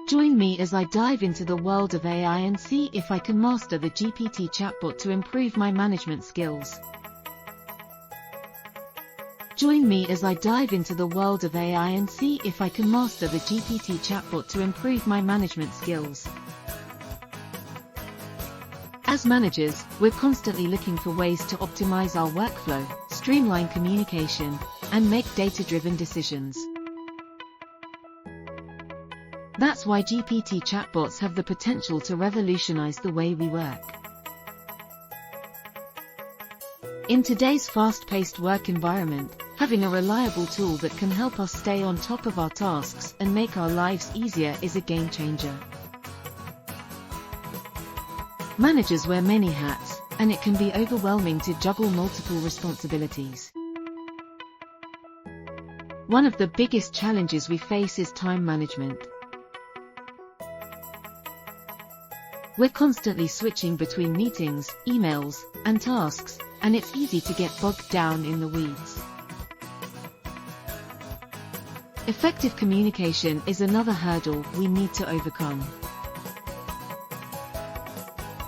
Join me as I dive into the world of AI and see if I can master the GPT chatbot to improve my management skills. Join me as I dive into the world of AI and see if I can master the GPT chatbot to improve my management skills. As managers, we're constantly looking for ways to optimize our workflow, streamline communication, and make data-driven decisions. That's why GPT chatbots have the potential to revolutionize the way we work. In today's fast-paced work environment, having a reliable tool that can help us stay on top of our tasks and make our lives easier is a game changer. Managers wear many hats, and it can be overwhelming to juggle multiple responsibilities. One of the biggest challenges we face is time management. We're constantly switching between meetings, emails, and tasks, and it's easy to get bogged down in the weeds. Effective communication is another hurdle we need to overcome.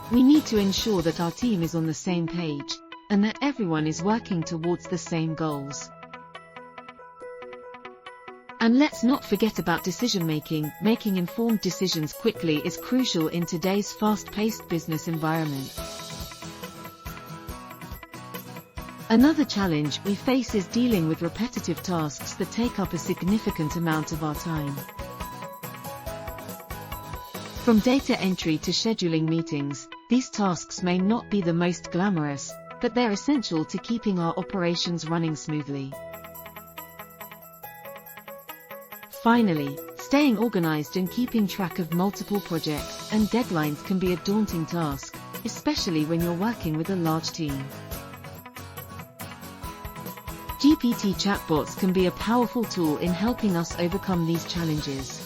We need to ensure that our team is on the same page, and that everyone is working towards the same goals. And let's not forget about decision-making. Making informed decisions quickly is crucial in today's fast-paced business environment. Another challenge we face is dealing with repetitive tasks that take up a significant amount of our time. From data entry to scheduling meetings, these tasks may not be the most glamorous, but they're essential to keeping our operations running smoothly. Finally, staying organized and keeping track of multiple projects and deadlines can be a daunting task, especially when you're working with a large team. GPT chatbots can be a powerful tool in helping us overcome these challenges.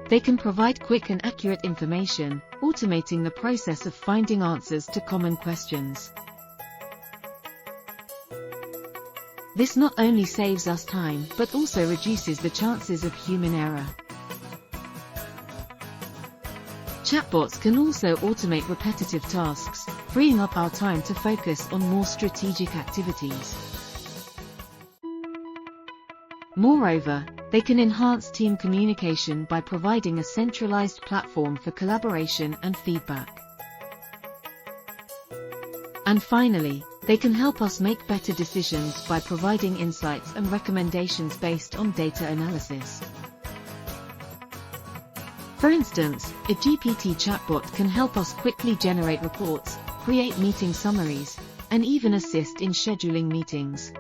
They can provide quick and accurate information, automating the process of finding answers to common questions. This not only saves us time, but also reduces the chances of human error. Chatbots can also automate repetitive tasks, freeing up our time to focus on more strategic activities. Moreover, they can enhance team communication by providing a centralized platform for collaboration and feedback. And finally, they can help us make better decisions by providing insights and recommendations based on data analysis. For instance, a GPT chatbot can help us quickly generate reports, create meeting summaries, and even assist in scheduling meetings.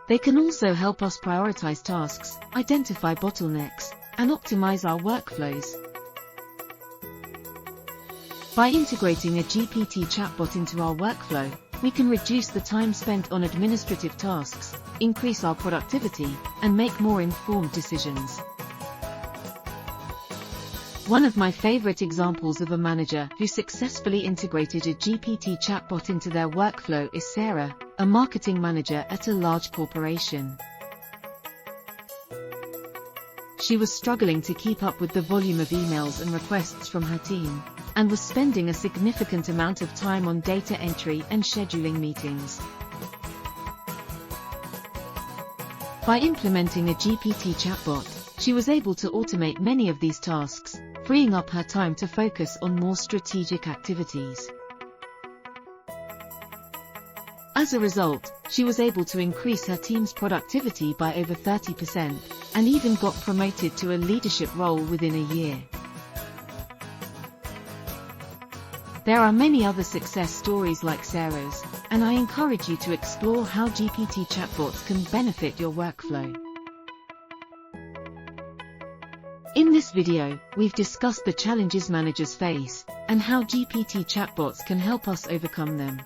They can also help us prioritize tasks, identify bottlenecks, and optimize our workflows. By integrating a GPT chatbot into our workflow, we can reduce the time spent on administrative tasks, increase our productivity, and make more informed decisions. One of my favorite examples of a manager who successfully integrated a GPT chatbot into their workflow is Sarah, a marketing manager at a large corporation. She was struggling to keep up with the volume of emails and requests from her team, and was spending a significant amount of time on data entry and scheduling meetings. By implementing a GPT chatbot, she was able to automate many of these tasks, freeing up her time to focus on more strategic activities. As a result, she was able to increase her team's productivity by over 30%, and even got promoted to a leadership role within a year. There are many other success stories like Sarah's, and I encourage you to explore how GPT chatbots can benefit your workflow. In this video, we've discussed the challenges managers face, and how GPT chatbots can help us overcome them.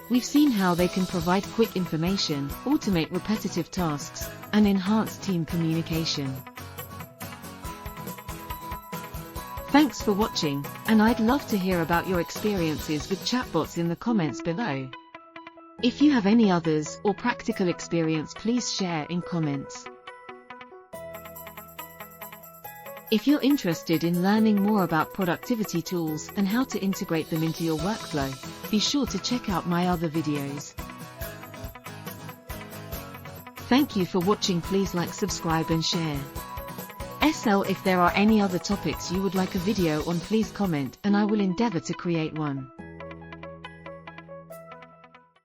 We've seen how they can provide quick information, automate repetitive tasks, and enhance team communication. Thanks for watching, and I'd love to hear about your experiences with chatbots in the comments below. If you have any others or practical experience, please share in comments. If you're interested in learning more about productivity tools and how to integrate them into your workflow, be sure to check out my other videos. Thank you for watching. Please like, subscribe and share. If there are any other topics you would like a video on, please comment and I will endeavor to create one.